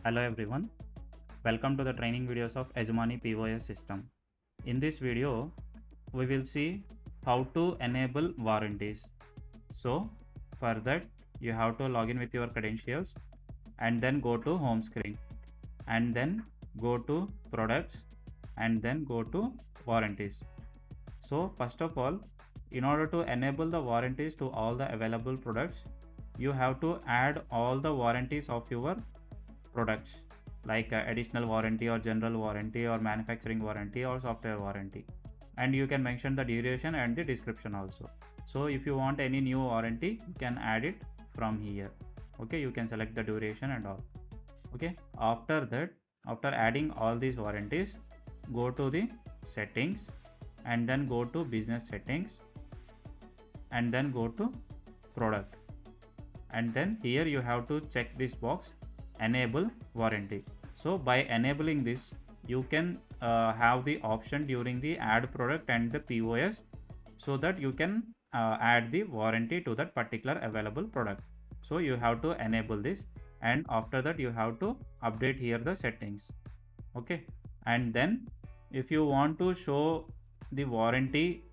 Hello everyone, welcome to the training videos of Yajmani POS system. In this video, we will see how to enable warranties. So for that, you have to log in with your credentials and then go to home screen and then go to products and then go to warranties. So first of all, in order to enable the warranties to all the available products, you have to add all the warranties of your products like additional warranty or general warranty or manufacturing warranty or software warranty, and you can mention the duration and the description also. So if you want any new warranty, you can add it from here. Okay, you can select the duration and all. Okay, after that, after adding all these warranties, go to the settings and then go to business settings and then go to product, and then here you have to check this box, enable warranty. So by enabling this, you can have the option during the add product and the POS, so that you can add the warranty to that particular available product. So you have to enable this, and after that you have to update here the settings. Okay, and then if you want to show the warranty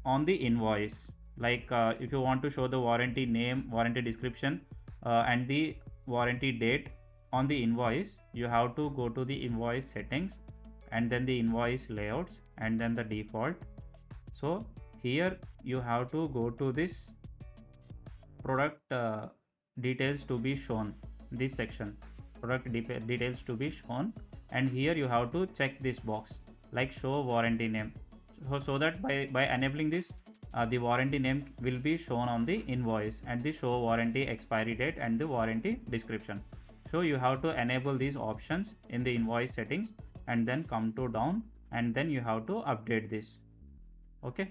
on the invoice, like if you want to show the warranty name, warranty description, and the warranty date on the invoice, you have to go to the invoice settings and then the invoice layouts and then the default. So here you have to go to this product details to be shown, this section, product details to be shown, and here you have to check this box like show warranty name, so that by enabling this, the warranty name will be shown on the invoice and the show warranty expiry date and the warranty description. So you have to enable these options in the invoice settings and then come to down and then you have to update this. Okay,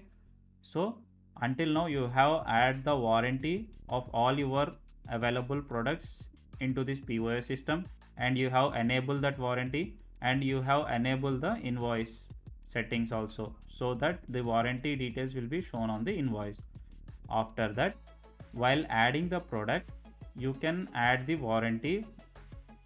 so until now you have add the warranty of all your available products into this POS system, and you have enabled that warranty, and you have enabled the invoice settings also, so that the warranty details will be shown on the invoice. After that, while adding the product, you can add the warranty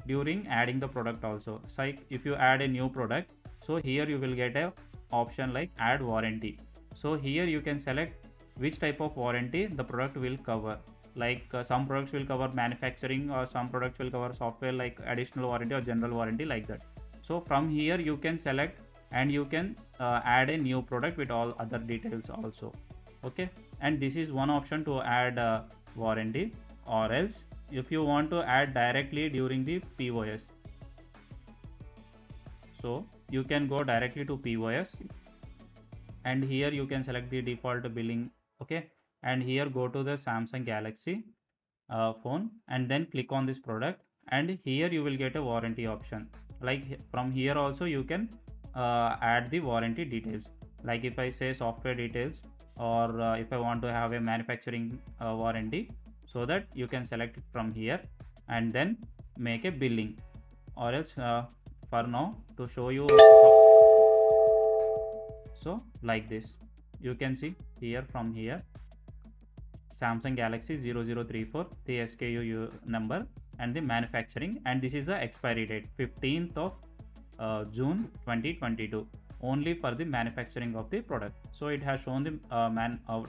during adding the product also. So if you add a new product, so here you will get a option like add warranty. So here you can select which type of warranty the product will cover, like some products will cover manufacturing, or some products will cover software like additional warranty or general warranty, like that. So from here you can select and you can add a new product with all other details also. Okay, and this is one option to add warranty. Or else if you want to add directly during the POS, so you can go directly to POS and here you can select the default billing. Okay, and here go to the Samsung Galaxy phone and then click on this product, and here you will get a warranty option. Like from here also you can add the warranty details, like if I say software details, or if I want to have a manufacturing warranty, so that you can select it from here and then make a billing. Or else for now to show you, so like this, you can see here from here Samsung Galaxy 0034, the SKU number and the manufacturing, and this is the expiry date 15th of June 2022, only for the manufacturing of the product. So it has shown the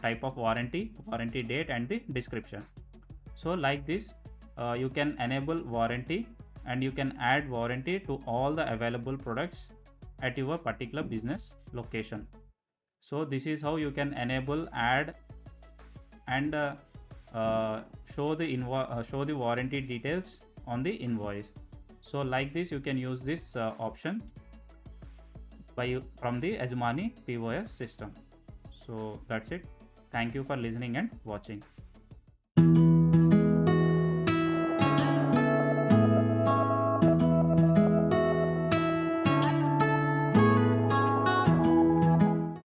type of warranty, warranty date and the description. So like this, you can enable warranty and you can add warranty to all the available products at your particular business location. So this is how you can enable, add and show the warranty details on the invoice. So like this you can use this option from the Yajmani POS system. So that's it. Thank you for listening and watching.